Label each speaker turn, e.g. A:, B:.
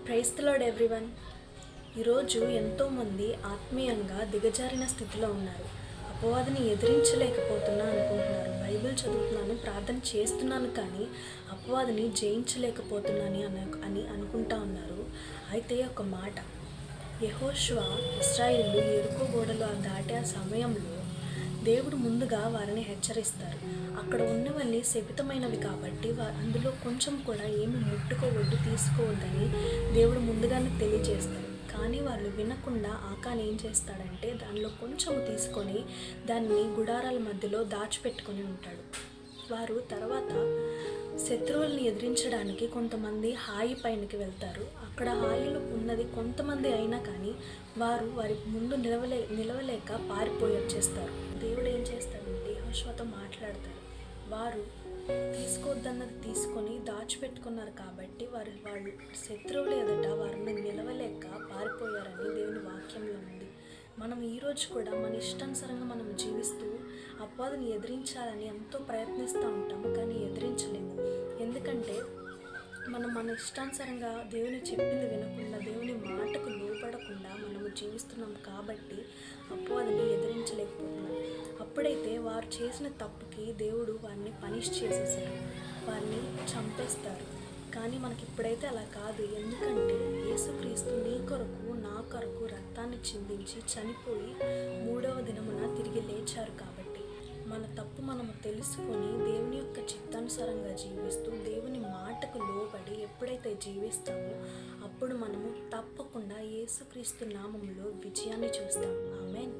A: Praise the lord everyone. ఈరోజు ఎంతోమంది ఆత్మీయంగా దిగజారిన స్థితిలో ఉన్నారు. అపవాదిని ఎదిరించలేకపోతున్నా అనుకుంటున్నారు. బైబిల్ చదువుతున్నాను, ప్రార్థన చేస్తున్నాను, కానీ అపవాదిని జయించలేకపోతున్నాను అని అనుకుంటా ఉన్నారు. అయితే ఒక మాట, యెహోషువ ఇశ్రాయేలు యెరికో గోడలు దాటే ఆ సమయంలో దేవుడు ముందుగా వారిని హెచ్చరిస్తారు. అక్కడ ఉన్నవన్నీ శపితమైనవి కాబట్టి అందులో కొంచెం కూడా ఏమి ముట్టుకోవద్దు, తీసుకోవద్దని దేవుడు ముందుగానే తెలియజేస్తారు. కానీ వాళ్ళు వినకుండా ఆకాన్ ఏం చేస్తాడంటే దానిలో కొంచెం తీసుకొని దాన్ని గుడారాల మధ్యలో దాచిపెట్టుకొని ఉంటాడు. వారు తర్వాత శత్రువుల్ని ఎదిరించడానికి కొంతమంది హాయి పైనకి వెళ్తారు. అక్కడ హాయిలో ఉన్నది కొంతమంది అయినా కానీ వారి ముందు నిలవలేక పారిపోయి వచ్చేస్తారు. దేవుడు ఏం చేస్తాడంటే యెహోషువతో మాట్లాడతారు. వారు తీసుకోవద్దన్నది తీసుకొని దాచిపెట్టుకున్నారు కాబట్టి వాళ్ళు శత్రువులు ఎదుట వారిని నిలవలేక పారిపోయారని దేవుని వాక్యంలో ఉంది. మనం ఈరోజు కూడా మన ఇష్టానుసారంగా మనం జీవిస్తూ అపవాదిని ఎదిరించాలని ఎంతో ప్రయత్నిస్తూ ఉంటాము, కానీ ఎదిరించలేము. ఎందుకంటే మనం మన ఇష్టానుసారంగా దేవుని చెప్పింది వినకుండా, దేవుని మాటకు లోపడకుండా మనము జీవిస్తున్నాం కాబట్టి అపవాదిని ఎదిరించలేకపోతున్నాం. అప్పుడైతే వారు చేసిన తప్పుకి దేవుడు వారిని పనిష్ చేసేసారు, వారిని చంపేస్తారు. కానీ మనకి ఇప్పుడైతే అలా కాదు. ఎందుకంటే యేసుక్రీస్తు నీ కొరకు నా కొరకు రక్తాన్ని చిందించి చనిపోయి 3వ దినమున తిరిగి లేచారు. కాబట్టి మన తప్పు మనము తెలుసుకొని దేవుని యొక్క చిత్తానుసారంగా జీవిస్తూ దేవుని మాటకు లోబడి ఎప్పుడైతే జీవిస్తామో అప్పుడు మనము తప్పకుండా యేసుక్రీస్తు నామములో విజయాన్ని చూస్తాం. ఆమేన్.